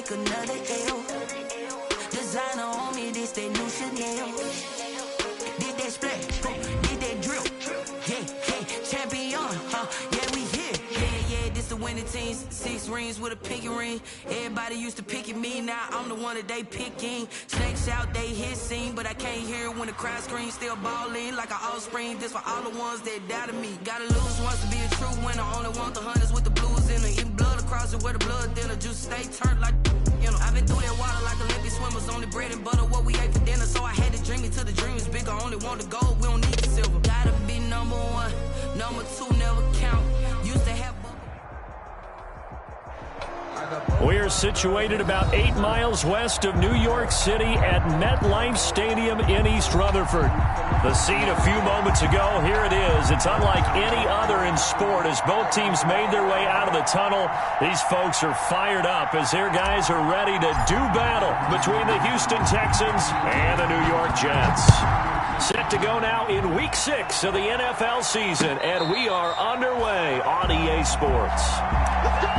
make another L. Designer on me, this that new Chanel. Did that splat, did that drill. Yeah, champion, yeah, we here. Yeah, this the winning teams. 6 rings with a pinky ring. Everybody used to pick at me, now I'm the one that they picking. Snakes out, they hit scene, but I can't hear it when the crowd screams. Still ballin' like an offspring. This for all the ones that doubted me. Gotta lose once to be a true winner. Only want the hunters with the blues in it. Eating blood across it where the blood dinner. Juice stay turned like, you know. I've been through that water like Olympic swimmers. Only bread and butter, what we ate for dinner. So I had to dream it till the dream is bigger. Only want the gold, we don't need the silver. Gotta be number 1, number 2 never count. Used to have. We're situated about 8 miles west of New York City at MetLife Stadium in East Rutherford. The scene a few moments ago, here it is. It's unlike any other in sport as both teams made their way out of the tunnel. These folks are fired up as their guys are ready to do battle between the Houston Texans and the New York Jets. Set to go now in Week 6 of the NFL season, and we are underway on EA Sports. Let's go!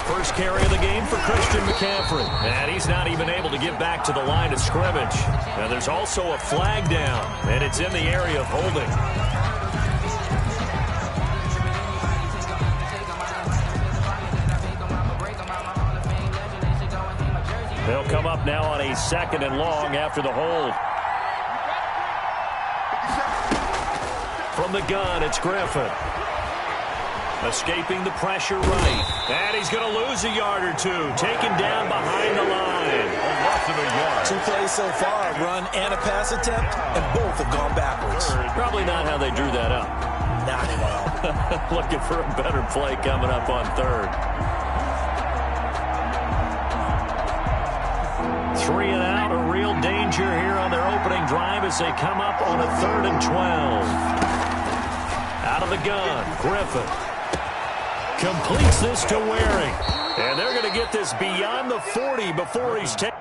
First carry of the game for Christian McCaffrey. And he's not even able to get back to the line of scrimmage. Now there's also a flag down, and it's in the area of holding. They'll come up now on a 2nd and long after the hold. From the gun, it's Griffin. Escaping the pressure right. And he's going to lose a yard or 2. Taken down behind the line. A loss of a yard. 2 plays so far, a run and a pass attempt, and both have gone backwards. Probably not how they drew that up. Not at all. Looking for a better play coming up on 3rd. 3 and out, a real danger here on their opening drive as they come up on a 3rd and 12. Out of the gun, Griffin. Completes this to Waring. And they're going to get this beyond the 40 before he's taken.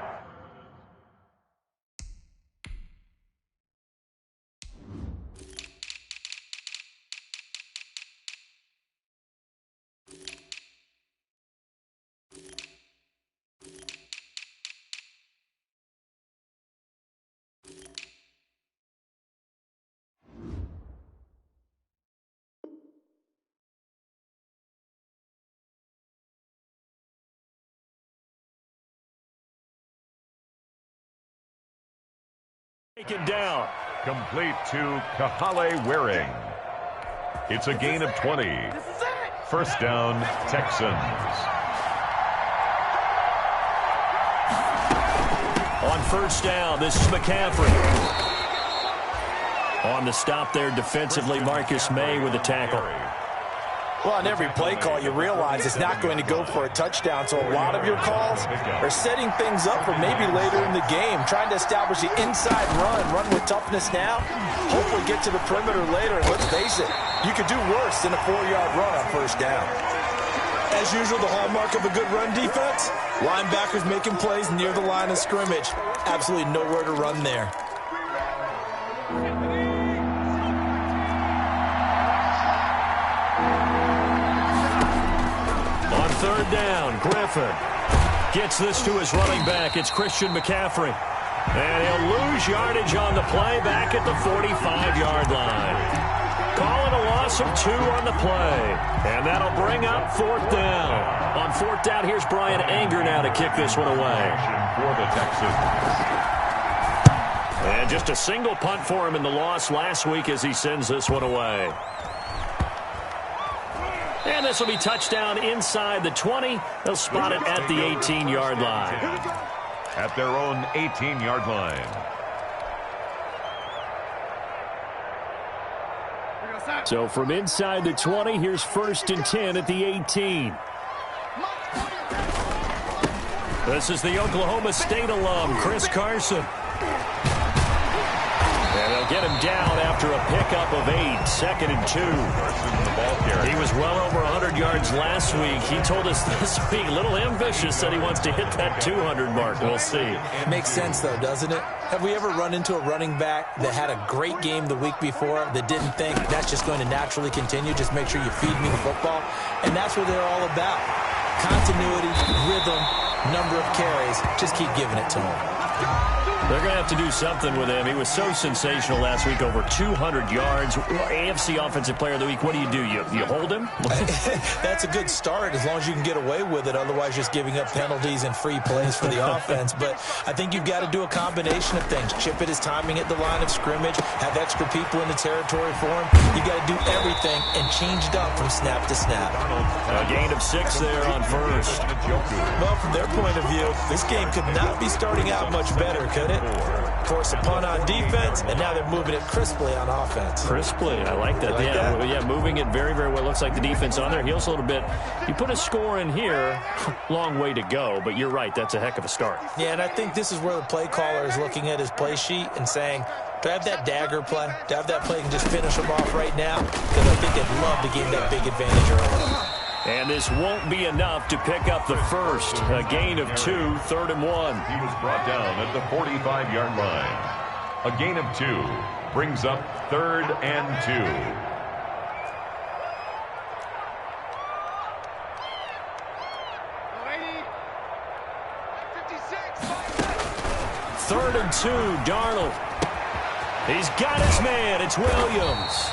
Taken down. Complete to Kahale Waring. It's a gain of 20. First down, Texans. On first down, this is McCaffrey. On the stop there defensively, Marcus May with the tackle. Well, on every play call, you realize it's not going to go for a touchdown, so a lot of your calls are setting things up for maybe later in the game, trying to establish the inside run with toughness now, hopefully get to the perimeter later, and let's face it, you could do worse than a 4-yard run on first down. As usual, the hallmark of a good run defense, linebackers making plays near the line of scrimmage. Absolutely nowhere to run there. Third down, Griffin gets this to his running back. It's Christian McCaffrey. And he'll lose yardage on the play back at the 45-yard line. Calling a loss of 2 on the play. And that'll bring up 4th down. On 4th down, here's Brian Anger now to kick this one away. For the Texans. And just a single punt for him in the loss last week as he sends this one away. And this will be touchdown inside the 20. They'll spot it at the 18-yard line. At their own 18-yard line. So from inside the 20, here's 1st and 10 at the 18. This is the Oklahoma State alum, Chris Carson. And they'll get him down after a pickup of 8, 2nd and 2. He was well over 100 yards last week. He told us this week, a little ambitious, said he wants to hit that 200 mark. We'll see. Makes sense, though, doesn't it? Have we ever run into a running back that had a great game the week before that didn't think that's just going to naturally continue? Just make sure you feed me the football. And that's what they're all about. Continuity, rhythm, number of carries. Just keep giving it to him. They're going to have to do something with him. He was so sensational last week, over 200 yards. AFC Offensive Player of the Week, what do? You hold him? That's a good start as long as you can get away with it. Otherwise, just giving up penalties and free plays for the offense. But I think you've got to do a combination of things. Chip it his timing at the line of scrimmage, have extra people in the territory for him. You've got to do everything and change it up from snap to snap. A gain of 6 there on first. Well, from their point of view, this game could not be starting out much better, could it? Force a punt on defense, and now they're moving it crisply on offense. Crisply, I like that. Yeah, moving it very, very well. Looks like the defense on their heels a little bit. You put a score in here, long way to go, but you're right, that's a heck of a start. Yeah, and I think this is where the play caller is looking at his play sheet and saying, do I have that dagger play? Do I have that play and just finish them off right now? Because I think they'd love to gain that big advantage early. And this won't be enough to pick up the first. A gain of 2, 3rd and 1. He was brought down at the 45-yard line. A gain of 2 brings up 3rd and 2. 3rd and 2, Darnold. He's got his man. It's Williams.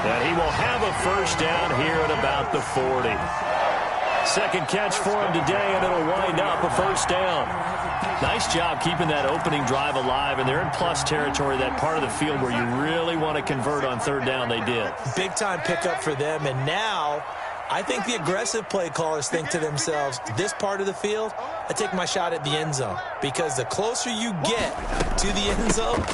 And he will have a first down here at about the 40. Second catch for him today, and it'll wind up a first down. Nice job keeping that opening drive alive, and they're in plus territory, that part of the field where you really want to convert on 3rd down. They did. Big-time pickup for them, and now I think the aggressive play callers think to themselves, this part of the field, I take my shot at the end zone. Because the closer you get to the end zone,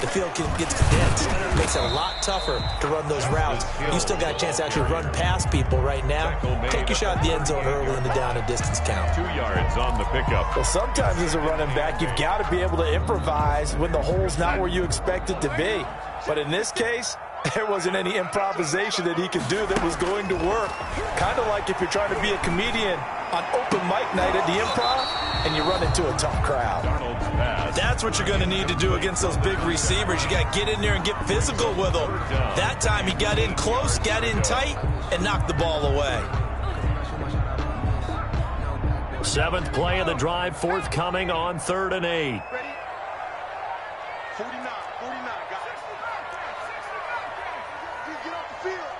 the field gets condensed. It makes it a lot tougher to run those routes. You still got a chance to actually run past people right now. Take your shot at the end zone early in the down and distance count. 2 yards on the pickup. Well, sometimes as a running back, you've got to be able to improvise when the hole's not where you expect it to be. But in this case, there wasn't any improvisation that he could do that was going to work. Kind of like if you're trying to be a comedian on open mic night at the Improv and you run into a tough crowd. That's what you're going to need to do against those big receivers. You got to get in there and get physical with them. That time he got in close, got in tight, and knocked the ball away. 7th play of the drive, forthcoming on 3rd and 8. 49, guys. Get off the field.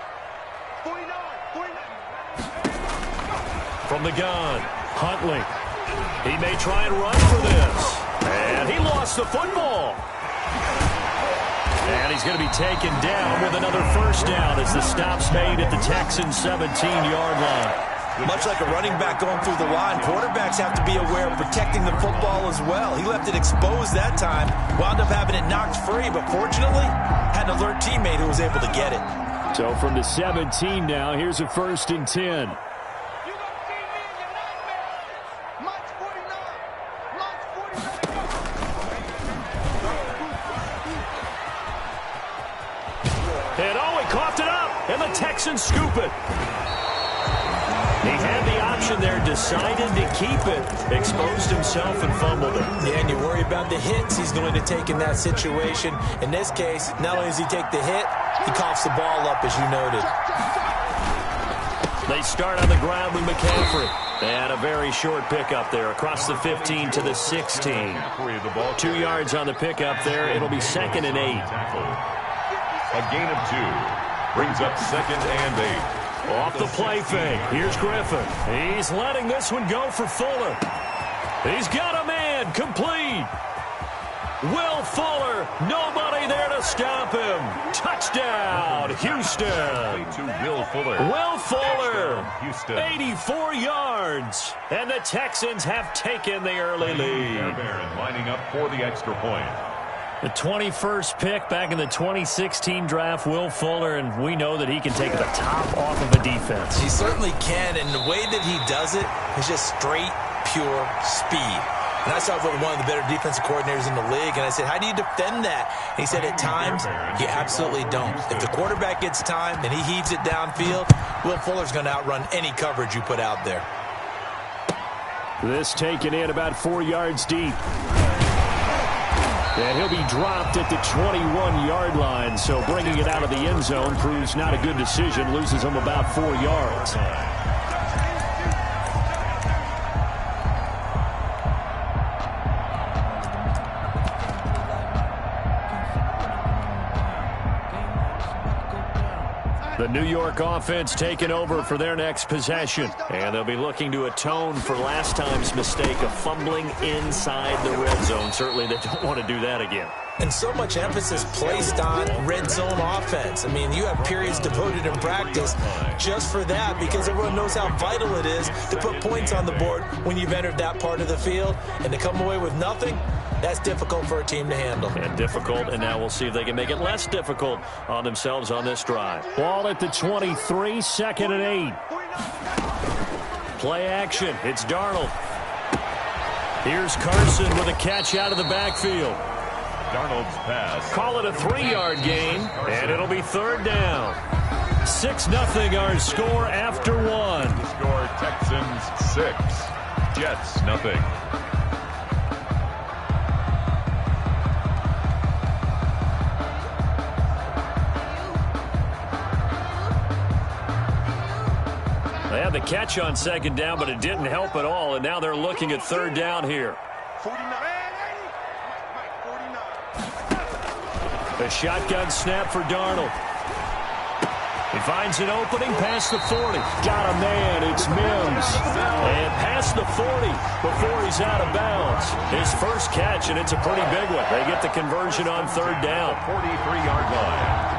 49. From the gun, Huntley. He may try and run for this. And he lost the football. And he's going to be taken down with another first down as the stop's made at the Texans' 17-yard line. Much like a running back going through the line, quarterbacks have to be aware of protecting the football as well. He left it exposed that time, wound up having it knocked free, but fortunately had an alert teammate who was able to get it. So from the 17 now, here's a 1st and 10. Coughed it up, and the Texans scoop it. He had the option there, decided to keep it, exposed himself and fumbled it. Yeah, and you worry about the hits he's going to take in that situation. In this case, not only does he take the hit, he coughs the ball up, as you noted. They start on the ground with McCaffrey. And a very short pickup there across the 15 to the 16. 2 yards on the pickup there. It'll be 2nd and 8. A gain of 2 brings up 2nd and 8. Off the play fake. Here's Griffin. He's letting this one go for Fuller. He's got a man. Complete. Will Fuller. Nobody there to stop him. Touchdown, Houston. To Will Fuller. Will Fuller. Houston. 84 yards. And the Texans have taken the early lead. Lining up for the extra point. The 21st pick back in the 2016 draft, Will Fuller, and we know that he can take the top off of a defense. He certainly can, and the way that he does it is just straight, pure speed. And I saw it with one of the better defensive coordinators in the league, and I said, how do you defend that? And he said, at times, you absolutely don't. If the quarterback gets time and he heaves it downfield, Will Fuller's going to outrun any coverage you put out there. This taken in about 4 yards deep. And he'll be dropped at the 21-yard line, so bringing it out of the end zone proves not a good decision, loses him about 4 yards. The New York offense taking over for their next possession. And they'll be looking to atone for last time's mistake of fumbling inside the red zone. Certainly they don't want to do that again. And so much emphasis placed on red zone offense. I mean, you have periods devoted in practice just for that because everyone knows how vital it is to put points on the board when you've entered that part of the field. And to come away with nothing, that's difficult for a team to handle. And difficult, and now we'll see if they can make it less difficult on themselves on this drive. Ball at the 23, 2nd and 8. Play action. It's Darnold. Here's Carson with a catch out of the backfield. Darnold's pass. Call it a 3-yard gain, and it'll be 3rd down. 6-0 our score after 1. The score, Texans 6, Jets 0. They had the catch on 2nd down, but it didn't help at all, and now they're looking at 3rd down here. 49. A shotgun snap for Darnold. He finds an opening past the 40. Got a man. It's Mims. And past the 40 before he's out of bounds. His first catch, and it's a pretty big one. They get the conversion on 3rd down. 43-yard line.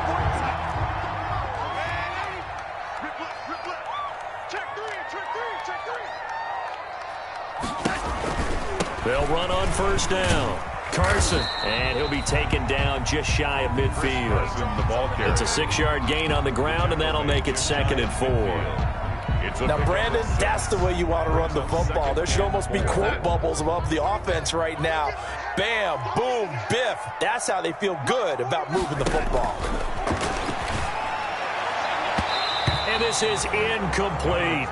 They'll run on 1st down. Carson, and he'll be taken down just shy of midfield. It's a 6-yard gain on the ground, and that'll make it 2nd and 4. Now, Brandon, that's the way you want to run the football. There should almost be quote bubbles above the offense right now. Bam, boom, biff. That's how they feel good about moving the football. And this is incomplete.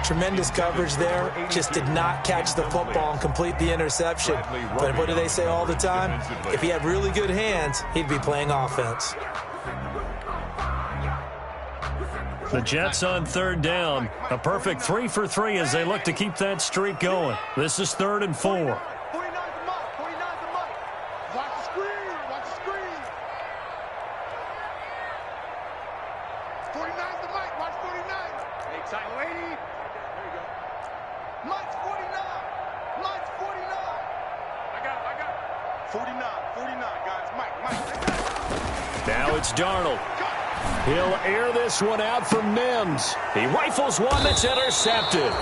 Tremendous coverage there. Just did not catch the football and complete the interception. But what do they say all the time? If he had really good hands, he'd be playing offense. The Jets on 3rd down. A perfect 3 for 3 as they look to keep that streak going. This is 3rd and 4. 49's the mark. 49's the mark. Watch the screen. Watch the screen. 49's the mic. Watch 49. Hey, tight lady. There you go. Mike's 49. Mike's 49. I got it. 49. 49, guys. Mike. Now it's Darnold. He'll air this one out for Mims. He rifles one that's intercepted.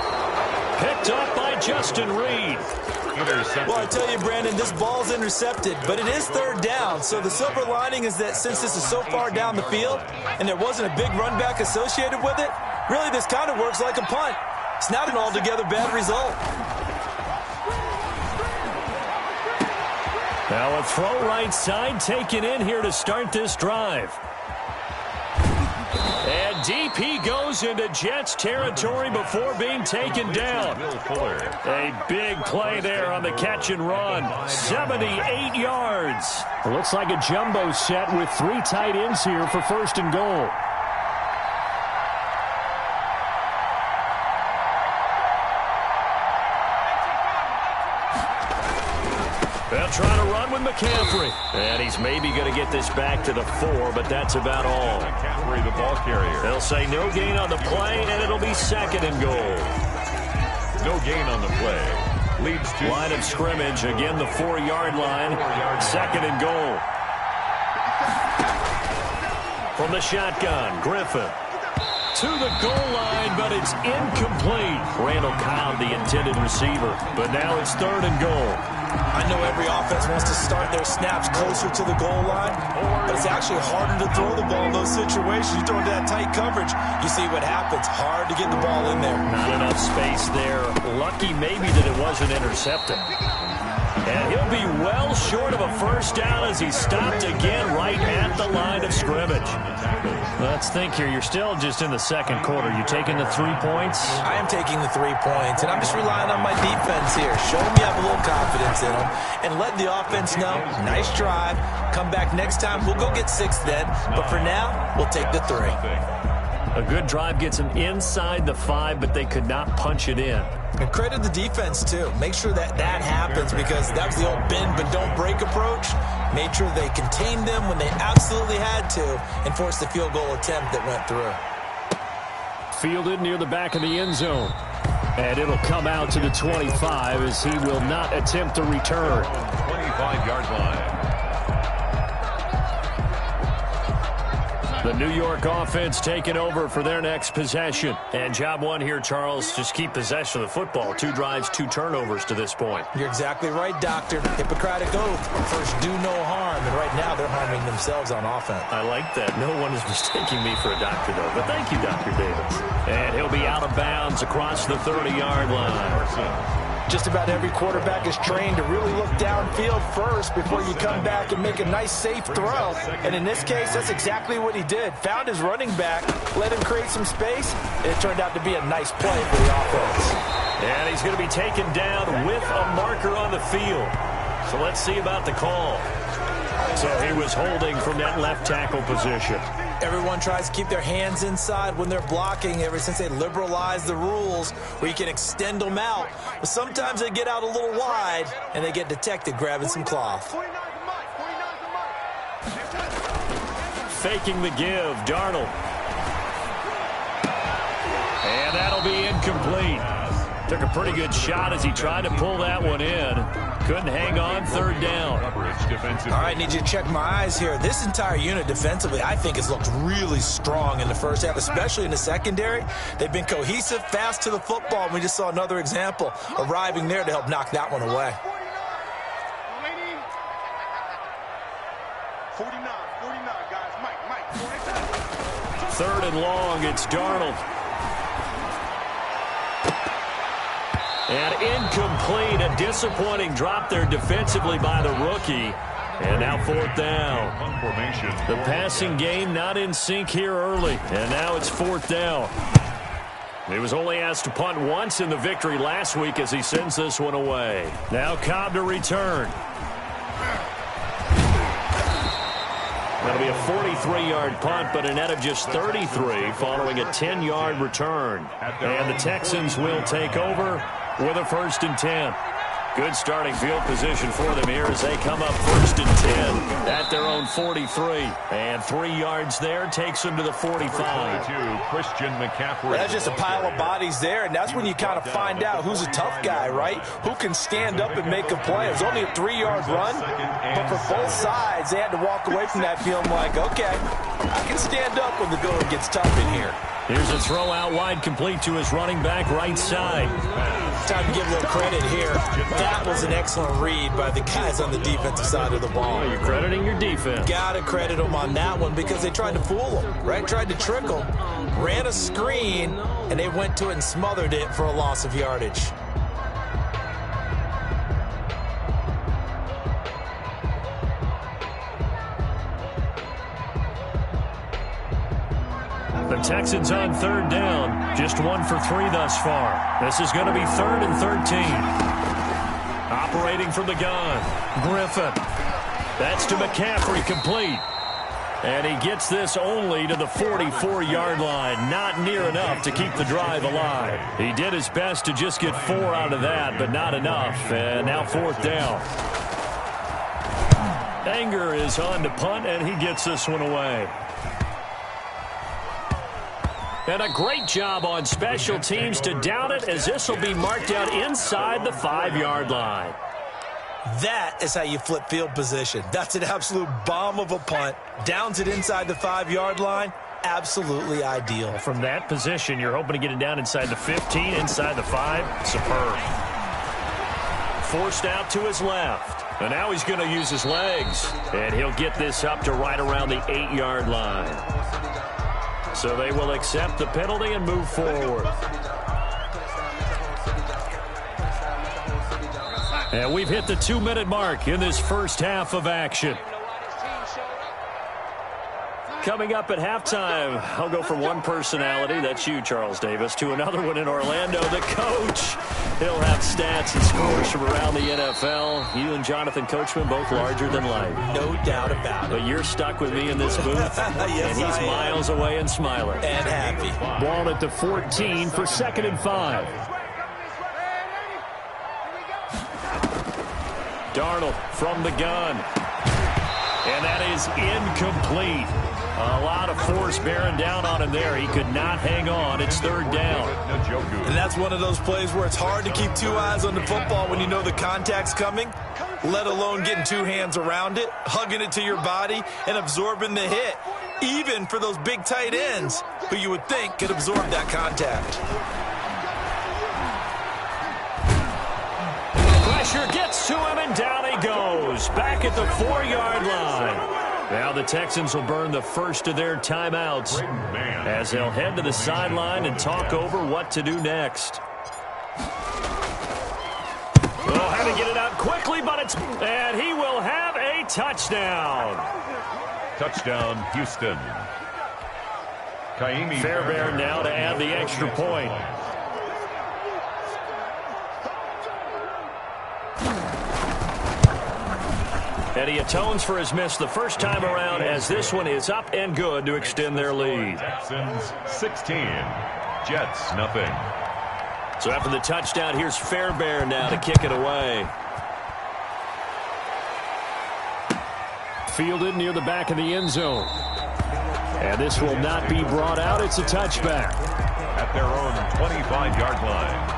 Picked up by Justin Reed. Well, I tell you, Brandon, this ball's intercepted, but it is 3rd down. So the silver lining is that since this is so far down the field and there wasn't a big run back associated with it, really this kind of works like a punt. It's not an altogether bad result. Now a throw right side taken in here to start this drive. And deep he goes into Jets territory before being taken down. A big play there on the catch and run. 78 yards. It looks like a jumbo set with 3 tight ends here for 1st and goal. They'll try to run with McCaffrey. And he's maybe going to get this back to the 4, but that's about all. McCaffrey, the ball carrier. They'll say no gain on the play, and it'll be 2nd and goal. No gain on the play. Leads to line of scrimmage. Again, the 4-yard line. 2nd and goal. From the shotgun, Griffin. to the goal line, but it's incomplete. Randall Cobb, the intended receiver, but now it's 3rd and goal. I know every offense wants to start their snaps closer to the goal line, but it's actually harder to throw the ball in those situations. You throw into that tight coverage, you see what happens. Hard to get the ball in there. Not enough space there. Lucky maybe that it wasn't intercepted. And he'll be well short of a first down as he's stopped again right at the line of scrimmage. Let's think here. You're still just in the second quarter. You taking the 3 points? I am taking the 3 points, and I'm just relying on my defense here. Show them you have a little confidence in them, and let the offense know, nice drive. Come back next time. We'll go get 6 then, but for now, we'll take the 3. A good drive gets them inside the 5, but they could not punch it in. And credit the defense, too. Make sure that happens because that was the old bend but don't break approach. Made sure they contained them when they absolutely had to and forced the field goal attempt that went through. Fielded near the back of the end zone. And it'll come out to the 25 as he will not attempt to return. 25-yard line. The New York offense taking over for their next possession. And job one here, Charles, just keep possession of the football. 2 drives, 2 turnovers to this point. You're exactly right, Doctor. Hippocratic oath. First, do no harm. And right now, they're harming themselves on offense. I like that. No one is mistaking me for a doctor, though. But thank you, Dr. Davis. And he'll be out of bounds across the 30-yard line. Just about every quarterback is trained to really look downfield first before you come back and make a nice, safe throw. And in this case, that's exactly what he did. Found his running back, let him create some space, and it turned out to be a nice play for the offense. And he's going to be taken down with a marker on the field. So let's see about the call. So he was holding from that left tackle position. Everyone tries to keep their hands inside when they're blocking ever since they liberalized the rules where you can extend them out. But sometimes they get out a little wide and they get detected grabbing some cloth. Faking the give, Darnold. And that'll be incomplete. Took a pretty good shot as he tried to pull that one in. Couldn't hang on, 3rd down. All right, need you to check my eyes here. This entire unit defensively, I think, has looked really strong in the first half, especially in the secondary. They've been cohesive, fast to the football, and we just saw another example arriving there to help knock that one away. 49, guys. Mike. 3rd and long, it's Darnold. And incomplete, a disappointing drop there defensively by the rookie. And now 4th down. The passing game not in sync here early. And now it's 4th down. He was only asked to punt once in the victory last week as he sends this one away. Now Cobb to return. That'll be a 43-yard punt, but a net of just 33 following a 10-yard return. And the Texans will take over with a 1st and 10. Good starting field position for them here as they come up 1st and 10 at their own 43. And 3 yards there takes them to the 45. Christian McCaffrey. That's just a pile of bodies there, and that's when you kind of find out who's a tough guy, right? Who can stand up and make a play. It was only a 3-yard run, but for both sides, they had to walk away from that feeling like, okay, I can stand up when the going gets tough in here. Here's a throw out wide, complete to his running back right side. Time to give a little credit here. That was an excellent read by the guys on the defensive side of the ball. You're crediting your defense. Gotta credit them on that one because they tried to fool them, right? Tried to trick them. Ran a screen, and they went to it and smothered it for a loss of yardage. The Texans on 3rd down. Just 1 for 3 thus far. This is going to be 3rd and 13. Operating from the gun. Griffin. That's to McCaffrey, complete. And he gets this only to the 44-yard line. Not near enough to keep the drive alive. He did his best to just get 4 out of that, but not enough. And now 4th down. Anger is on to punt, and he gets this one away. And a great job on special teams to down it, as this will be marked out inside the 5-yard line. That is how you flip field position. That's an absolute bomb of a punt. Downs it inside the 5-yard line. absolutely ideal. From that position, you're hoping to get it down inside the 15, inside the 5. Superb. Forced out to his left. And now he's going to use his legs. And he'll get this up to right around the 8-yard line. So they will accept the penalty and move forward. And we've hit the 2-minute mark in this first half of action. Coming up at halftime, I'll go from one personality, that's you, Charles Davis, to another one in Orlando, the coach. He'll have stats and scores from around the NFL. You and Jonathan Coachman both larger than life. No doubt about it. But you're stuck with me in this booth, yes, and he's miles away and smiling. And happy. Ball at the 14 for 2nd and 5. Darnold from the gun. And that is incomplete. A lot of force bearing down on him there. He could not hang on. It's 3rd down. And that's one of those plays where it's hard to keep 2 eyes on the football when you know the contact's coming, let alone getting 2 hands around it, hugging it to your body, and absorbing the hit, even for those big tight ends who you would think could absorb that contact. Pressure gets to him, and down he goes. Back at the 4-yard line. Now the Texans will burn the first of their timeouts as they'll head to the sideline and talk over what to do next. Oh, had to get it out quickly, but and he will have a touchdown. Touchdown, Houston. Fairbairn now to add the extra point. And he atones for his miss the first time around as this one is up and good to extend their lead. Texans 16, Jets nothing. So after the touchdown, here's Fairbairn now to kick it away. Fielded near the back of the end zone. And this will not be brought out. It's a touchback. At their own 25-yard line.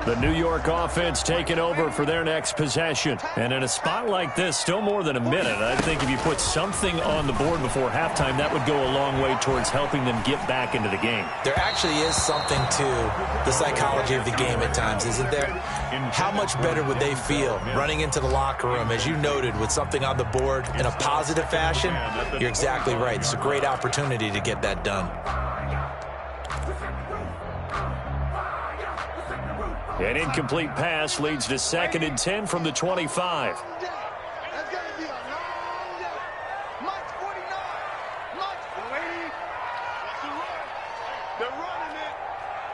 The New York offense taking over for their next possession. And in a spot like this, still more than a minute, I think if you put something on the board before halftime, that would go a long way towards helping them get back into the game. There actually is something to the psychology of the game at times, isn't there? How much better would they feel running into the locker room, as you noted, with something on the board in a positive fashion? You're exactly right. It's a great opportunity to get that done. An incomplete pass leads to 2nd and 10 from the 25. That's going to be a long day. Mike 49. Mike 40. They're running it.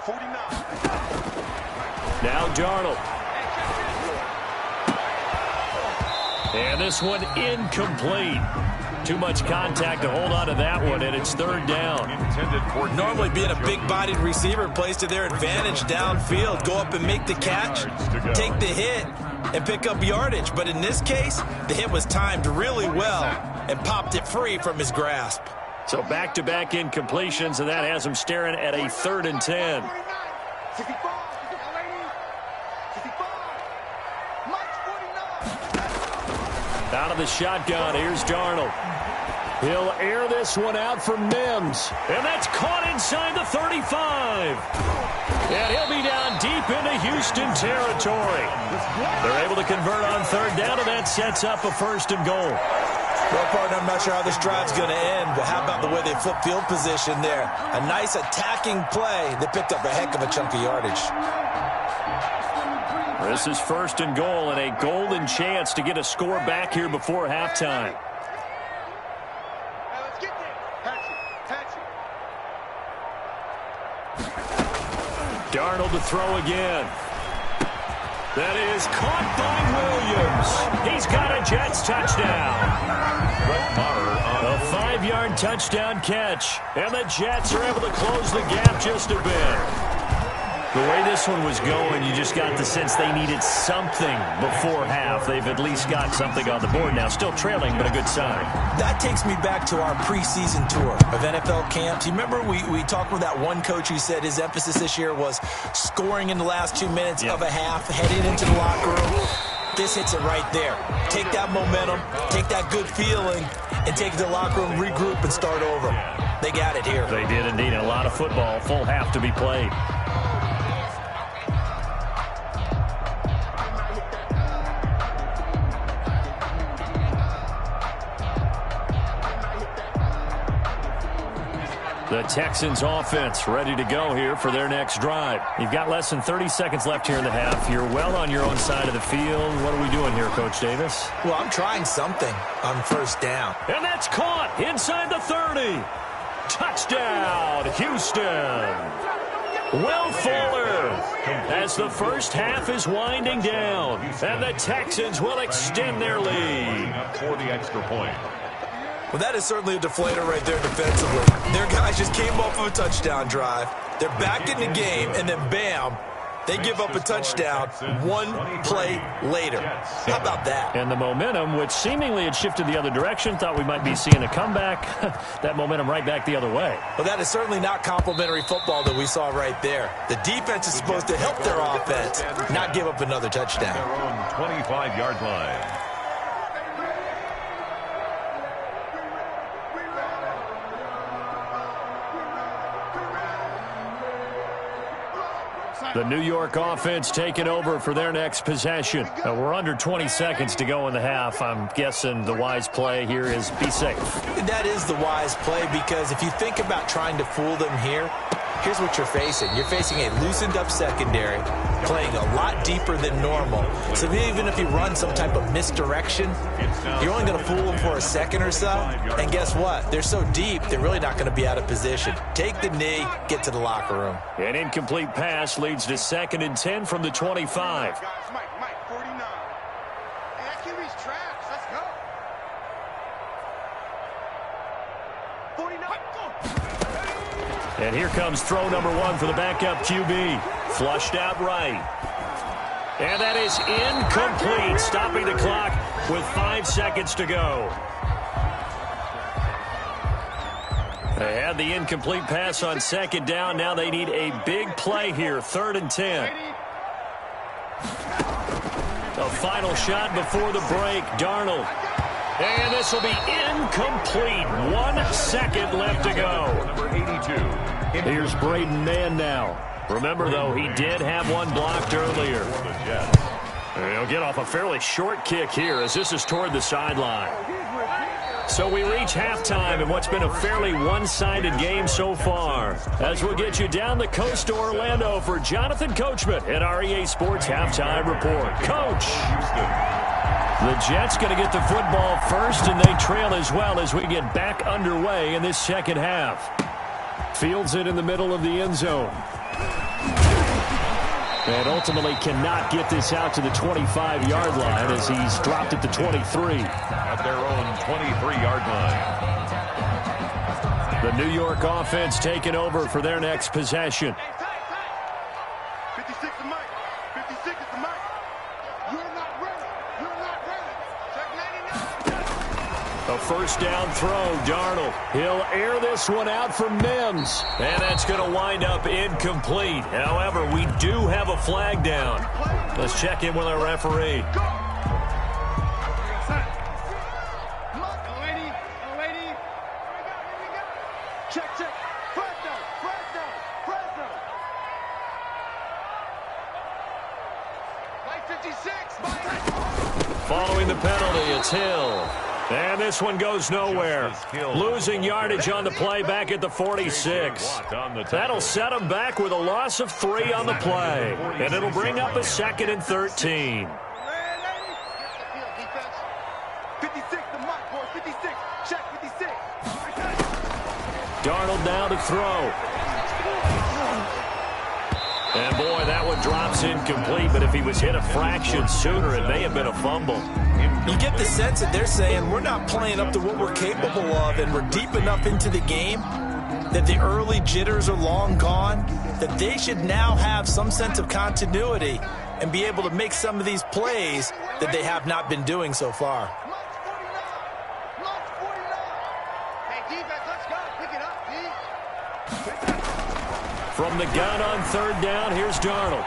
49. Now Darnold. And this one incomplete. Too much contact to hold on to that one, and it's 3rd down. Normally being a big-bodied receiver plays to their advantage downfield. Go up and make the catch, take the hit, and pick up yardage. But in this case, the hit was timed really well and popped it free from his grasp. So back-to-back incompletions, and that has him staring at a 3rd and 10. 55. Out of the shotgun, here's Darnold. He'll air this one out for Mims. And that's caught inside the 35. And he'll be down deep into Houston territory. They're able to convert on 3rd down, and that sets up a 1st and goal. Well, partner, I'm not sure how this drive's going to end, but how about the way they flip field position there? A nice attacking play. They picked up a heck of a chunk of yardage. This is 1st and goal, and a golden chance to get a score back here before halftime. Let's get there. Patch it. Darnold to throw again. That is caught by Williams. He's got a Jets touchdown. A 5-yard touchdown catch. And the Jets are able to close the gap just a bit. The way this one was going, you just got the sense they needed something before half. They've at least got something on the board now. Still trailing, but a good sign. That takes me back to our preseason tour of NFL camps. You remember we talked with that one coach who said his emphasis this year was scoring in the last 2 minutes of a half, heading into the locker room. This hits it right there. Take that momentum, take that good feeling, and take it to the locker room, regroup, and start over. They got it here. They did indeed. A lot of football. Full half to be played. The Texans offense ready to go here for their next drive. You've got less than 30 seconds left here in the half. You're well on your own side of the field. What are we doing here, Coach Davis? Well, I'm trying something on first down. And that's caught inside the 30. Touchdown, Houston. Will Fuller, as the first half is winding down, and the Texans will extend their lead. For the extra point. Well, that is certainly a deflator right there defensively. Their guys just came off of a touchdown drive. They're back in the game, and then bam, they give up a touchdown one play later. How about that? And the momentum, which seemingly had shifted the other direction, thought we might be seeing a comeback. That momentum right back the other way. Well, that is certainly not complimentary football that we saw right there. The defense is supposed to help their offense, not give up another touchdown. Their own 25-yard line. The New York offense taking over for their next possession. We're under 20 seconds to go in the half. I'm guessing the wise play here is be safe. That is the wise play, because if you think about trying to fool them here, here's what you're facing. You're facing a loosened up secondary, playing a lot deeper than normal. So even if you run some type of misdirection, you're only going to fool them for a second or so. And guess what? They're so deep, they're really not going to be out of position. Take the knee, get to the locker room. An incomplete pass leads to 2nd and 10 from the 25. Guys, Mike, 49. Hey, that QB's trash. Let's go. 49. And here comes throw number 1 for the backup QB. Flushed out right. And that is incomplete, stopping the clock with 5 seconds to go. They had the incomplete pass on 2nd down. Now they need a big play here, 3rd and 10. A final shot before the break, Darnold. And this will be incomplete. 1 second left to go. Number 82. Here's Braden Mann now. Remember, though, he did have one blocked earlier. He'll get off a fairly short kick here as this is toward the sideline. So we reach halftime in what's been a fairly one-sided game so far. As we'll get you down the coast to Orlando for Jonathan Coachman at our EA Sports Halftime Report. Coach! The Jets going to get the football first, and they trail as well as we get back underway in this second half. Fields it in the middle of the end zone. And ultimately cannot get this out to the 25-yard line as he's dropped at the 23. At their own 23-yard line. The New York offense taking over for their next possession. 56 to Mike. 56 is the Mike. You're not ready. You're not ready. Check 99. A first down throw, Darnold. He'll air this one out for Mims. And that's going to wind up incomplete. However, we do have a flag down. Let's check in with our referee. Check. Fresno. Mike 56. Following the penalty, it's Hill. And this one goes nowhere. Losing yardage on the play back at the 46. That'll set him back with a loss of 3 on the play. And it'll bring up a 2nd and 13. 56 to Mike, boys. 56. Check 56. Darnold now to throw. And boy, that one drops incomplete, but if he was hit a fraction sooner, it may have been a fumble. You get the sense that they're saying we're not playing up to what we're capable of, and we're deep enough into the game that the early jitters are long gone, that they should now have some sense of continuity and be able to make some of these plays that they have not been doing so far. Hey, defense, let's go. Pick it up, D. From the gun on 3rd down, here's Darnold.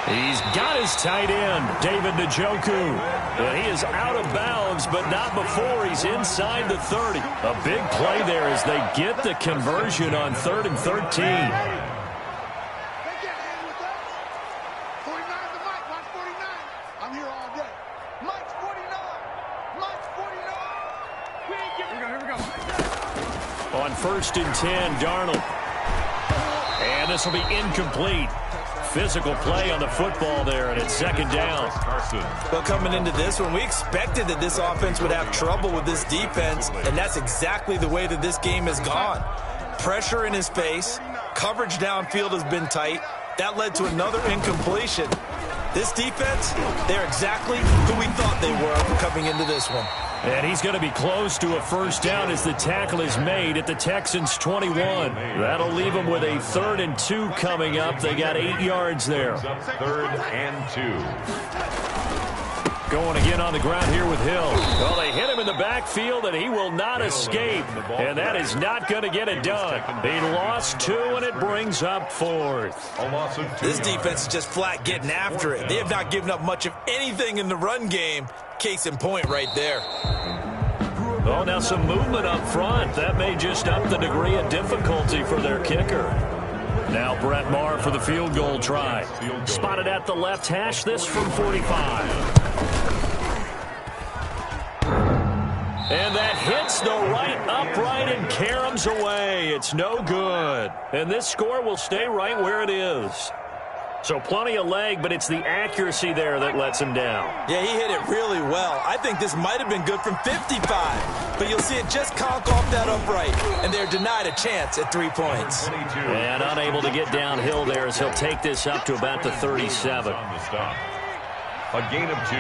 He's got his tight end, David Njoku. And he is out of bounds, but not before he's inside the 30. A big play there as they get the conversion on 3rd and 13. On 1st and 10, Darnold. And this will be incomplete. Physical play on the football there, and it's 2nd down. Well, coming into this one, we expected that this offense would have trouble with this defense, and that's exactly the way that this game has gone. Pressure in his face, coverage downfield has been tight. That led to another incompletion. This defense, they're exactly who we thought they were coming into this one. And he's going to be close to a 1st down as the tackle is made at the Texans' 21. That'll leave them with a 3rd and 2 coming up. They got 8 yards there. 3rd and 2. Going again on the ground here with Hill. Well, they hit him in the backfield, and he will not escape. And that is not going to get it done. He lost 2, and it brings up 4th. A loss of 2. This defense is just flat getting after it. They have not given up much of anything in the run game. Case in point right there. Oh, now some movement up front. That may just up the degree of difficulty for their kicker. Now Brett Maher for the field goal try. Spotted at the left hash, this from 45. And that hits the right upright and caroms away. It's no good. And this score will stay right where it is. So plenty of leg, but it's the accuracy there that lets him down. Yeah, he hit it really well. I think this might have been good from 55. But you'll see it just conk off that upright. And they're denied a chance at 3 points. And unable to get downhill there as he'll take this up to about the 37. A gain of 2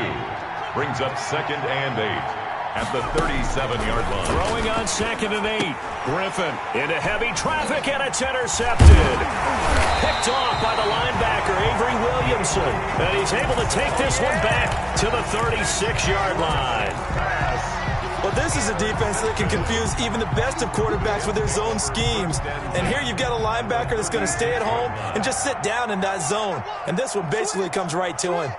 brings up 2nd and 8. At the 37-yard line. Throwing on 2nd and 8. Griffin into heavy traffic, and it's intercepted. Picked off by the linebacker, Avery Williamson. And he's able to take this one back to the 36-yard line. Well, this is a defense that can confuse even the best of quarterbacks with their zone schemes. And here you've got a linebacker that's going to stay at home and just sit down in that zone. And this one basically comes right to him.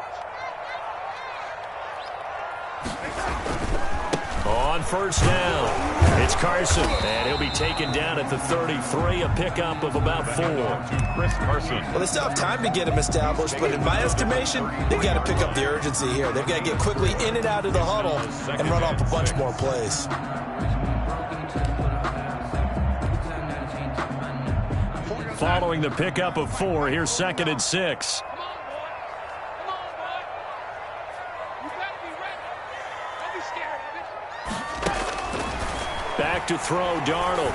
On 1st down, it's Carson, and he'll be taken down at the 33, a pickup of about 4. Chris Carson. Well, they still have time to get him established, but in my estimation, they've got to pick up the urgency here. They've got to get quickly in and out of the huddle and run off a bunch more plays. Following the pickup of 4, here's 2nd and 6. Back to throw, Darnold.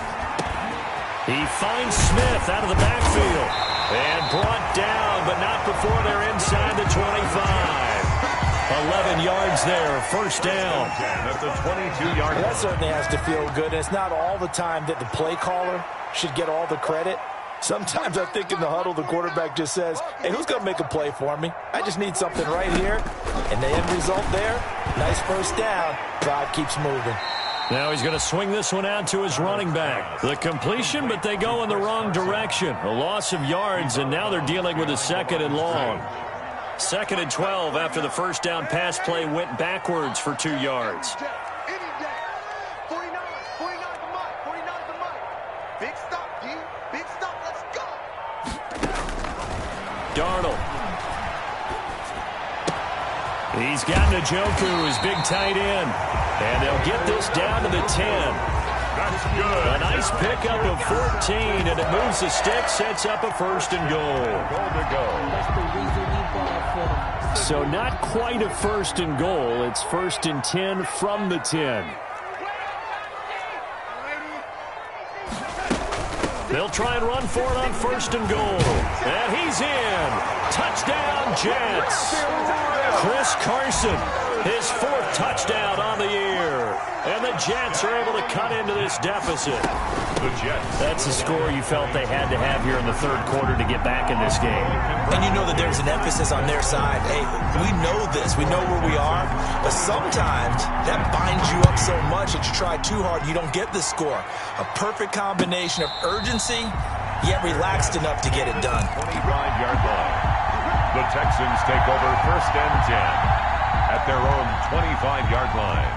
He finds Smith out of the backfield. And brought down, but not before they're inside the 25. 11 yards there, 1st down. At the 22-yard line. That certainly has to feel good. And it's not all the time that the play caller should get all the credit. Sometimes I think in the huddle, the quarterback just says, hey, who's going to make a play for me? I just need something right here. And the end result there, nice 1st down. Drive keeps moving. Now he's going to swing this one out to his running back. The completion, but they go in the wrong direction. A loss of yards, and now they're dealing with a 2nd and long. 2nd and 12 after the 1st down pass play went backwards for 2 yards. Darnold. He's got Njoku, his big tight end. And they'll get this down to the 10. That's good. A nice pickup of 14, and it moves the stick, sets up a 1st and goal. Goal to go. So not quite a 1st and goal. It's 1st and 10 from the 10. They'll try and run for it on 1st and goal. And he's in. Touchdown, Jets. Chris Carson, his 4th touchdown on the year. And the Jets are able to cut into this deficit. The Jets. That's the score you felt they had to have here in the 3rd quarter to get back in this game. And you know that there's an emphasis on their side. Hey, we know this. We know where we are. But sometimes that binds you up so much that you try too hard, you don't get the score. A perfect combination of urgency, yet relaxed enough to get it done. 25-yard line. The Texans take over 1st and 10 at their own 25-yard line.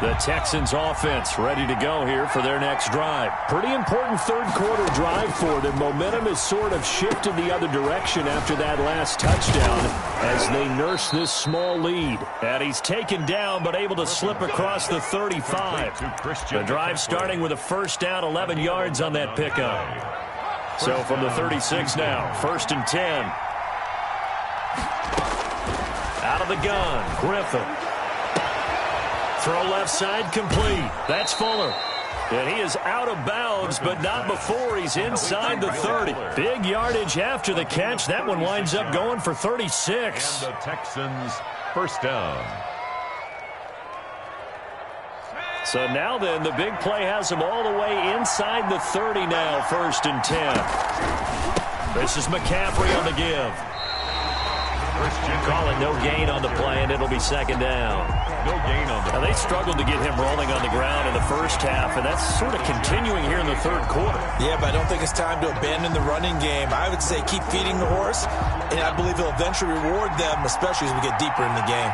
The Texans offense ready to go here for their next drive. Pretty important third-quarter drive for them. Momentum has sort of shifted the other direction after that last touchdown as they nurse this small lead. And he's taken down but able to slip across the 35. The drive starting with a 1st down, 11 yards on that pickup. So from the 36 now, 1st and 10. Out of the gun, Griffin. Throw left side complete. That's Fuller. And he is out of bounds, but not before he's inside the 30. Big yardage after the catch. That one winds up going for 36. And the Texans 1st down. So now then, the big play has him all the way inside the 30 now, 1st and 10. This is McCaffrey on the give. Calling no gain on the play, and it'll be 2nd down. No gain on the play. Now, they struggled to get him rolling on the ground in the first half, and that's sort of continuing here in the 3rd quarter. Yeah, but I don't think it's time to abandon the running game. I would say keep feeding the horse, and I believe he'll eventually reward them, especially as we get deeper in the game.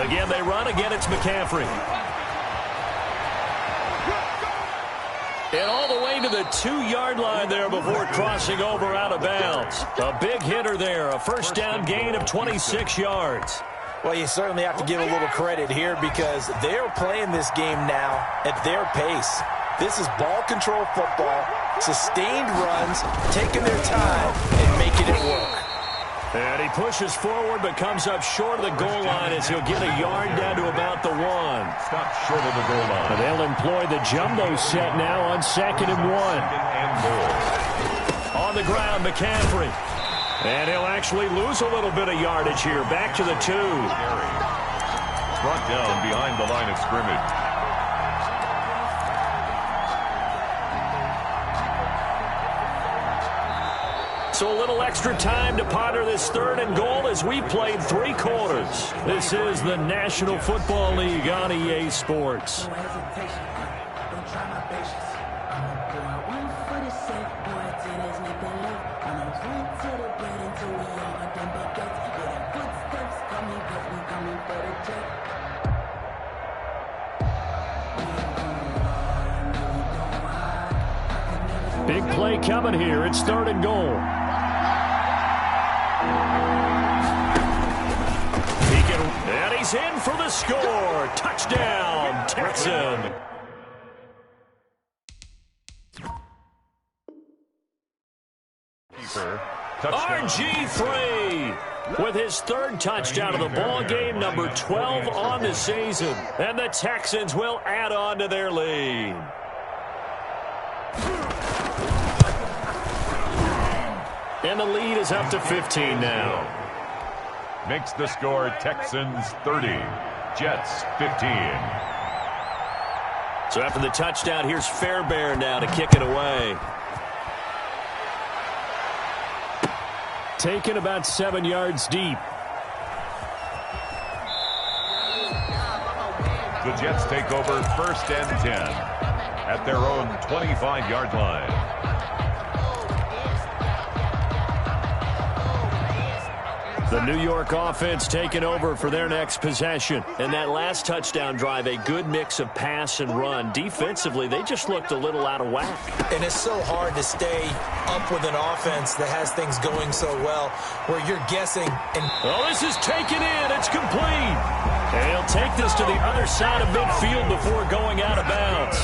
Again, they run. Again, it's McCaffrey. And all the way to the 2-yard line there before crossing over out of bounds. A big hitter there. A 1st down gain of 26 yards. Well, you certainly have to give a little credit here because they're playing this game now at their pace. This is ball control football, sustained runs, taking their time, and making it work. And he pushes forward but comes up short of the goal line as he'll get a yard down to about the 1. Stop short of the goal line. And they'll employ the jumbo set now on 2nd and 1. On the ground, McCaffrey. And he'll actually lose a little bit of yardage here. Back to the 2. Brought down behind the line of scrimmage. So a little extra time to ponder this 3rd and goal as we played 3 quarters. This is the National Football League on EA Sports. Big play coming here. It's 3rd and goal. And he's in for the score. Touchdown, Texan. RG3 with his 3rd touchdown of the ball game, number 12 on the season. And the Texans will add on to their lead. And the lead is up to 15 now. Makes the score Texans 30, Jets 15. So after the touchdown, here's Fairbairn now to kick it away. Taken about 7 yards deep. The Jets take over 1st and 10 at their own 25-yard line. The New York offense taking over for their next possession. And that last touchdown drive, a good mix of pass and run. Defensively, they just looked a little out of whack. And it's so hard to stay up with an offense that has things going so well where you're guessing. Oh, this is taken in. It's complete. And he'll take this to the other side of midfield before going out of bounds.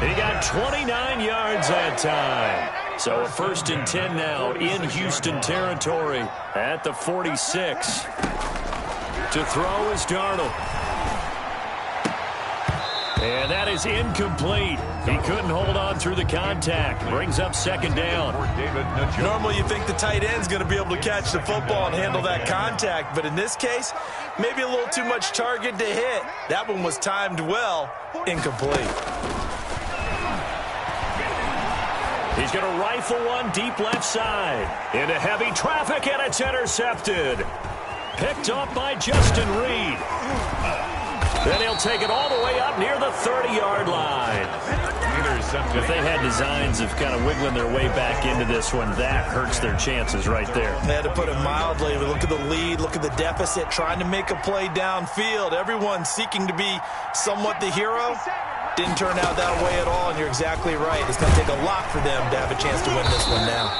He got 29 yards that time. So a 1st and 10 now in Houston territory at the 46. To throw is Darnold. And that is incomplete. He couldn't hold on through the contact. Brings up 2nd down. Normally you think the tight end's going to be able to catch the football and handle that contact. But in this case, maybe a little too much target to hit. That one was timed well. Incomplete. He's going to rifle one deep left side. Into heavy traffic, and it's intercepted. Picked up by Justin Reed. Then he'll take it all the way up near the 30-yard line. intercepted. If they had designs of kind of wiggling their way back into this one, that hurts their chances right there. They had to put it mildly. Look at the lead, look at the deficit, trying to make a play downfield. Everyone seeking to be somewhat the hero. Didn't turn out that way at all, and you're exactly right. It's going to take a lot for them to have a chance to win this one now.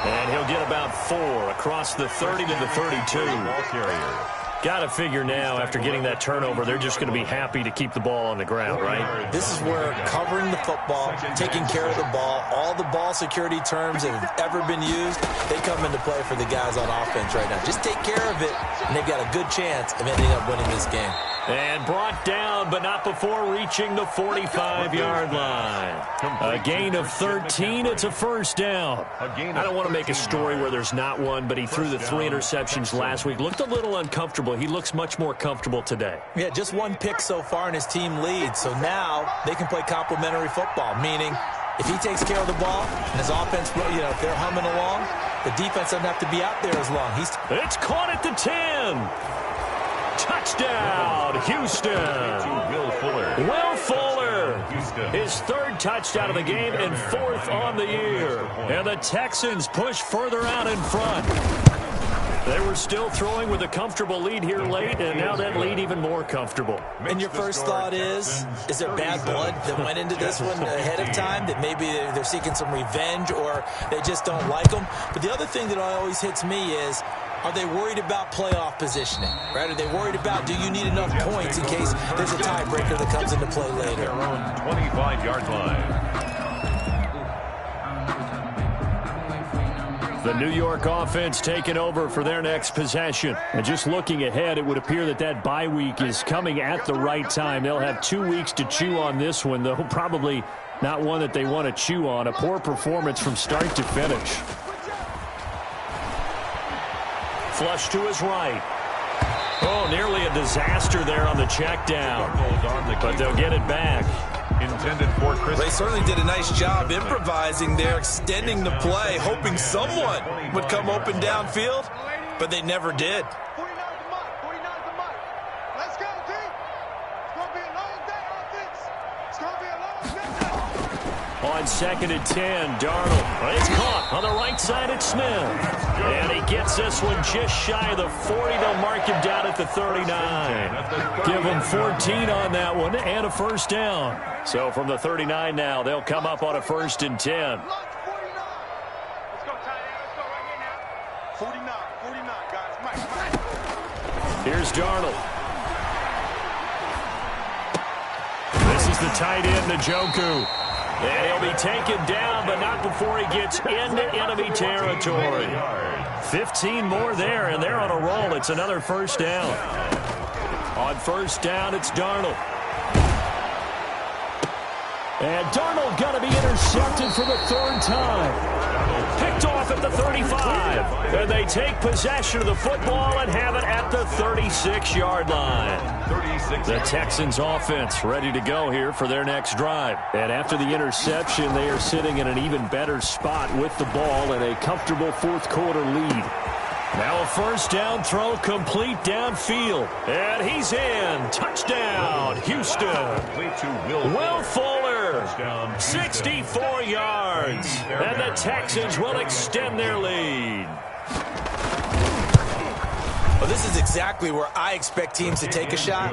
And he'll get about 4 across the 30 to the 32. Ball carrier. Got to figure now, after getting that turnover, they're just going to be happy to keep the ball on the ground, right? This is where covering the football, taking care of the ball, all the ball security terms that have ever been used, they come into play for the guys on offense right now. Just take care of it, and they've got a good chance of ending up winning this game. And brought down, but not before reaching the 45-yard line. A gain of 13. It's a first down. I don't want to make a story where there's not one, but he threw the 3 interceptions last week. Looked a little uncomfortable. He looks much more comfortable today. Yeah, just 1 pick so far, and his team leads. So now they can play complementary football, meaning if he takes care of the ball and his offense, if they're humming along, the defense doesn't have to be out there as long. It's caught at the 10. Touchdown, Houston. Will Fuller. Will Fuller, his 3rd touchdown of the game and 4th on the year. And the Texans push further out in front. They were still throwing with a comfortable lead here late, and now that lead even more comfortable. And your first thought is there bad blood that went into this one ahead of time, that maybe they're seeking some revenge or they just don't like them? But the other thing that always hits me is, are they worried about playoff positioning? Right? Are they worried about, do you need enough points in case there's a tiebreaker that comes into play later? Their own 25-yard line. The New York offense taking over for their next possession. And just looking ahead, it would appear that that bye week is coming at the right time. They'll have 2 weeks to chew on this one, though probably not one that they want to chew on. A poor performance from start to finish. Flush to his right. Oh, nearly a disaster there on the check down. But they'll get it back. Intended for Chris. They certainly did a nice job improvising there, extending the play, hoping someone would come open downfield, but they never did. 49's the mark. 49's the mark. Let's go, team. It's going to be a long day, offense. It's going to be a long day. On 2nd and 10, Darnold. It's caught on the right side at Smith. And he gets this one just shy of the 40. They'll mark him down at the 39. Give him 14 on that one and a first down. So from the 39 now, they'll come up on a 1st and 10. Let's go, tight end. Let's go right here now. 49, guys. Mike. Here's Darnold. This is the tight end, Njoku. And he'll be taken down, but not before he gets into enemy territory. 15 more there, and they're on a roll. It's another first down. On first down, it's Darnold. And Darnold got to be intercepted for the 3rd time. Picked off at the 35. And they take possession of the football and have it at the 36-yard line. The Texans offense ready to go here for their next drive. And after the interception, they are sitting in an even better spot with the ball and a comfortable 4th quarter lead. Now a first down throw complete downfield. And he's in. Touchdown, Houston. Will Fuller, 64 yards. And the Texans will extend their lead. Well, this is exactly where I expect teams to take a shot.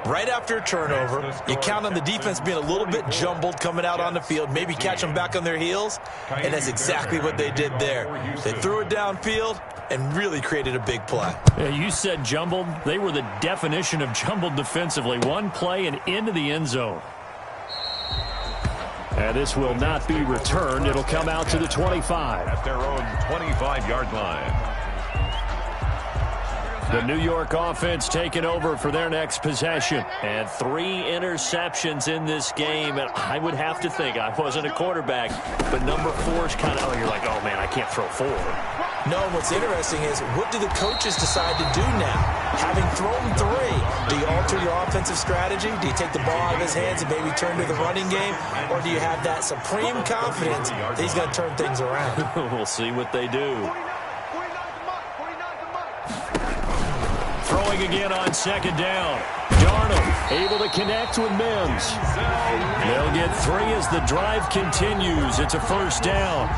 Right after a turnover, you count on the defense being a little bit jumbled coming out on the field, maybe catch them back on their heels, and that's exactly what they did there. They threw it downfield and really created a big play. Yeah, you said jumbled. They were the definition of jumbled defensively. One play and into the end zone. And this will not be returned. It'll come out to the 25. At their own 25-yard line. The New York offense taking over for their next possession. And 3 interceptions in this game. And I would have to think, I wasn't a quarterback, but number 4 is kind of, you're like, oh, man, I can't throw 4. No, what's interesting is, what do the coaches decide to do now? Having thrown 3, do you alter your offensive strategy? Do you take the ball out of his hands and maybe turn to the running game? Or do you have that supreme confidence that he's going to turn things around? We'll see what they do. 49's the mark. 49's the mark. Throwing again on 2nd down. Darnold able to connect with Mims. They'll get at 3 as the drive continues. It's a first down.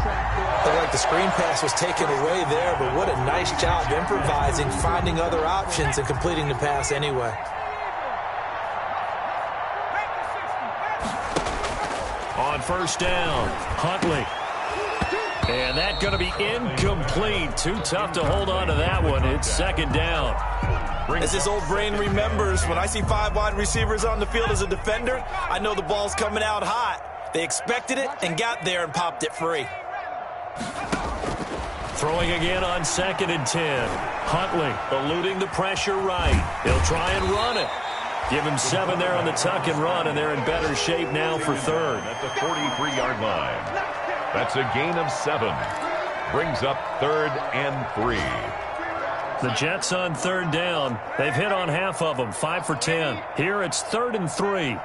Looked like the screen pass was taken away there, but what a nice job improvising, finding other options, and completing the pass anyway. On first down, Huntley. And that's going to be incomplete. Too tough to hold on to that one. It's second down. As his old brain remembers, when I see 5 wide receivers on the field as a defender, I know the ball's coming out hot. They expected it and got there and popped it free. Throwing again on 2nd and 10. Huntley eluding the pressure right. He'll try and run it. Give him 7 there on the tuck and run, and they're in better shape now for 3rd. At the 43-yard line. That's a gain of 7. Brings up 3rd and 3. The Jets on 3rd down. They've hit on half of them, 5 for 10. Here it's 3rd and 3.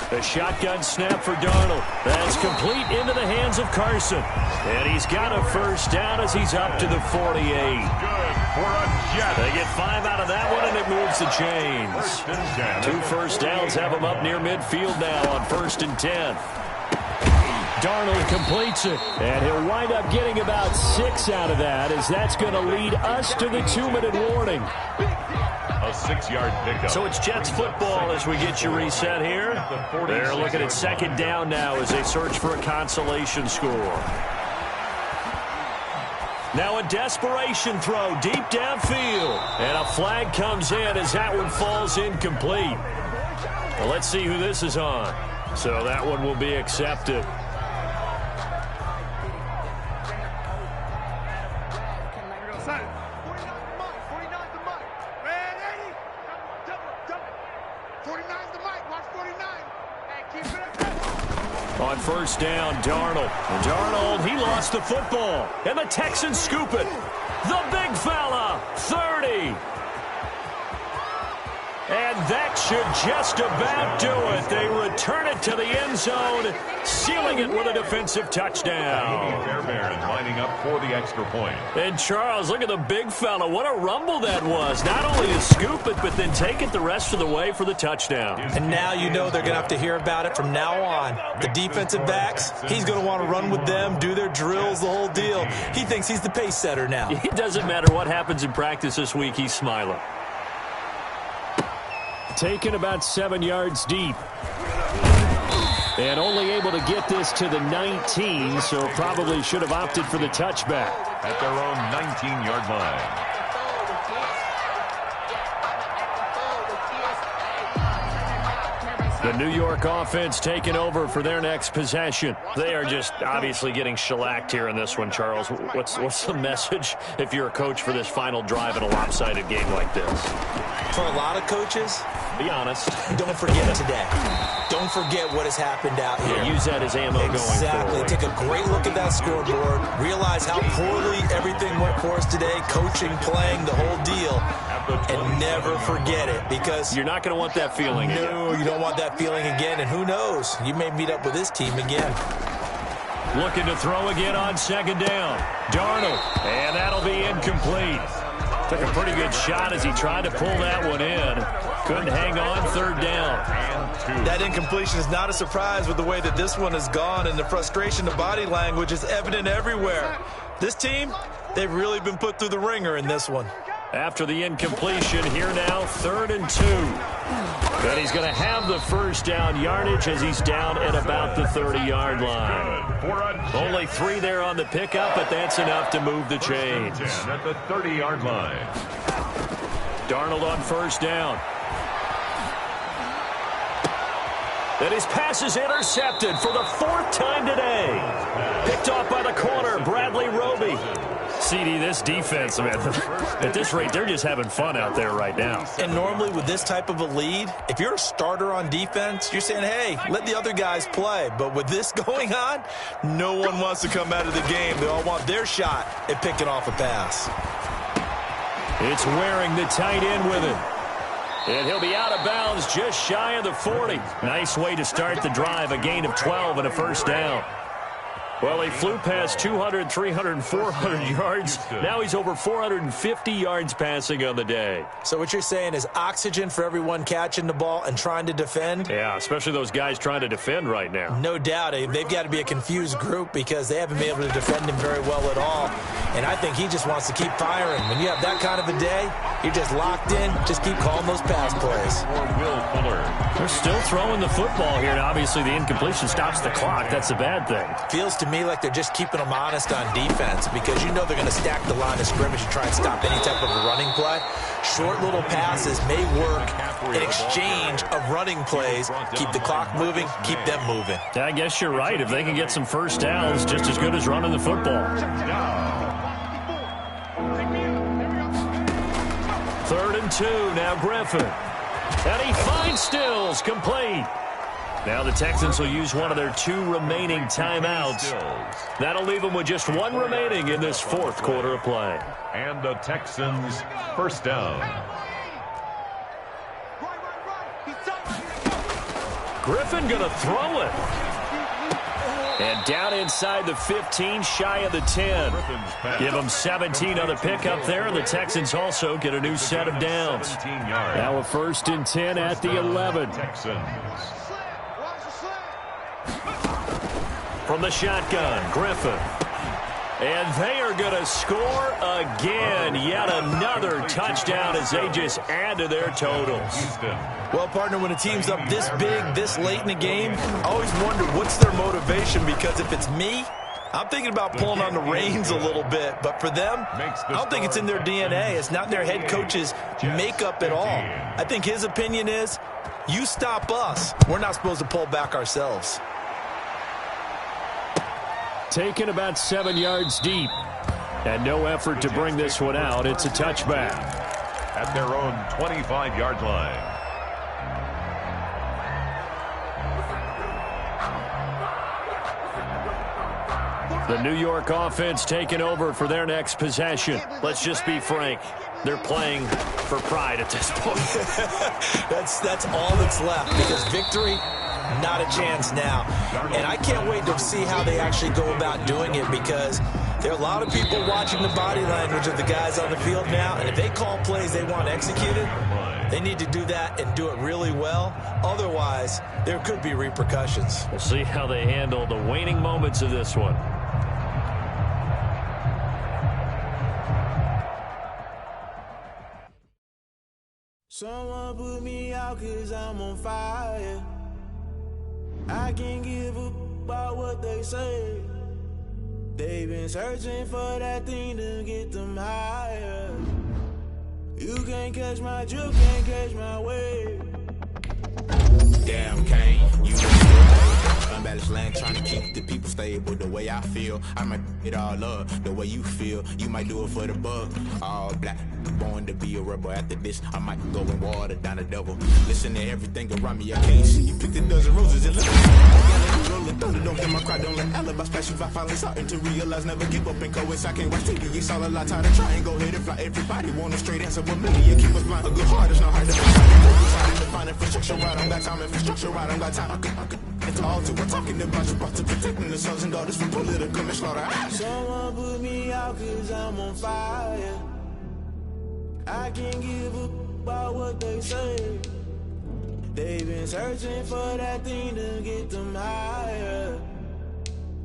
The shotgun snap for Darnold. That's complete into the hands of Carson. And he's got a first down as he's up to the 48. Good for a Jet. They get 5 out of that one, and it moves the chains. 2 first downs have them up near midfield now on 1st and 10. Darnold completes it, and he'll wind up getting about 6 out of that, as that's going to lead us to the 2-minute warning. A 6-yard pickup. So it's Jets football as we get you reset here. They're looking at 2nd down now as they search for a consolation score. Now a desperation throw deep downfield. And a flag comes in as that one falls incomplete. Well, let's see who this is on. So that one will be accepted. On first down, Darnold. Darnold, he lost the football. And the Texans scoop it. The big fella, 30. And that should just about do it. They return it to the end zone, sealing it with a defensive touchdown. Fairbairn lining up for the extra point. And Charles, look at the big fella. What a rumble that was. Not only to scoop it, but then take it the rest of the way for the touchdown. And now you know they're going to have to hear about it from now on. The defensive backs, he's going to want to run with them, do their drills, the whole deal. He thinks he's the pace setter now. It doesn't matter what happens in practice this week, he's smiling. Taken about 7 yards deep. And only able to get this to the 19, so probably should have opted for the touchback. At their own 19-yard line. The New York offense taking over for their next possession. They are just obviously getting shellacked here in this one, Charles. What's the message if you're a coach for this final drive in a lopsided game like this? For a lot of coaches, be honest. Don't forget today. Don't forget what has happened out here. Yeah, use that as ammo going forward. Exactly. Take a great look at that scoreboard. Realize how poorly everything went for us today. Coaching, playing, the whole deal. And never forget it, because you're not going to want that feeling again. No, you don't want that feeling again. And who knows? You may meet up with this team again. Looking to throw again on 2nd down. Darnold. And that'll be incomplete. Took a pretty good shot as he tried to pull that one in. Couldn't hang on, 3rd down. That incompletion is not a surprise with the way that this one has gone, and the frustration, the body language is evident everywhere. This team, they've really been put through the ringer in this one. After the incompletion, here now, 3rd and 2. But he's going to have the first down yardage as he's down at about the 30-yard line. Only 3 there on the pickup, but that's enough to move the chains. At the 30-yard line. Darnold on first down. And his pass is intercepted for the 4th time today. Picked off by the corner, Bradley Roby. CD, this defense, man, at this rate, they're just having fun out there right now. And normally with this type of a lead, if you're a starter on defense, you're saying, hey, let the other guys play. But with this going on, no one wants to come out of the game. They all want their shot at picking off a pass. It's Waring the tight end with it. And he'll be out of bounds just shy of the 40. Nice way to start the drive, a gain of 12 and a first down. Well, he flew past 200, 300, 400 yards. Now he's over 450 yards passing on the day. So what you're saying is oxygen for everyone catching the ball and trying to defend? Yeah, especially those guys trying to defend right now. No doubt. They've got to be a confused group because they haven't been able to defend him very well at all. And I think he just wants to keep firing. When you have that kind of a day, you're just locked in. Just keep calling those pass plays. They're still throwing the football here, and obviously the incompletion stops the clock. That's a bad thing. Feels to me like they're just keeping them honest on defense because you know they're going to stack the line of scrimmage and try and stop any type of a running play. Short little passes may work in exchange of running plays. Keep the clock moving, keep them moving. I guess you're right. If they can get some first downs, just as good as running the football. 3rd and 2, now Griffin. And he finds Stills, complete. Now the Texans will use one of their 2 remaining timeouts. That'll leave them with just 1 remaining in this 4th quarter of play. And the Texans first down. Griffin gonna throw it. And down inside the 15, shy of the 10. Give them 17 on the pickup there, and the Texans also get a new set of downs. Now a 1st and 10 at the 11. From the shotgun, Griffin. And they are going to score again. Yet another touchdown as they just add to their totals. Well, partner, when a team's up this big, this late in the game, I always wonder what's their motivation, because if it's me, I'm thinking about pulling on the reins a little bit. But for them, I don't think it's in their DNA. It's not in their head coach's makeup at all. I think his opinion is, you stop us. We're not supposed to pull back ourselves. Taken about 7 yards deep. And no effort to bring this one out. It's a touchback. At their own 25-yard line. The New York offense taking over for their next possession. Let's just be frank. They're playing for pride at this point. That's all that's left, because victory, not a chance now. And I can't wait to see how they actually go about doing it, because there are a lot of people watching the body language of the guys on the field now, and if they call plays they want executed, they need to do that and do it really well. Otherwise, there could be repercussions. We'll see how they handle the waning moments of this one. Someone put me out 'cause I'm on fire. I can't give up about what they say. They've been searching for that thing to get them higher. You can't catch my drift, can't catch my wave. Damn, Kane, you unbalanced land, trying to keep the people stable. The way I feel, I might it all up. The way you feel, you might do it for the buck. All black, born to be a rebel. After this, I might go and water down the devil. Listen to everything around me, I can't see. You picked a dozen roses and look. Rolling thunder, don't get my cry, don't let alibi splash. If I finally starting to realize, never give up and coincide. I can't watch TV, it's all a lot. Time to try and go ahead and fly. Everybody want a straight answer, but many you keep us blind. A good heart is not hard to find. Infrastructure right, I don't got time. Infrastructure right, I don't got time. I could. It's all to we're talking about to protecting the sons and daughters from political and slaughter. Someone put me out 'cause I'm on fire. I can't give up about what they say. They've been searching for that thing to get them higher.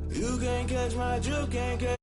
You can't catch my drift, can't catch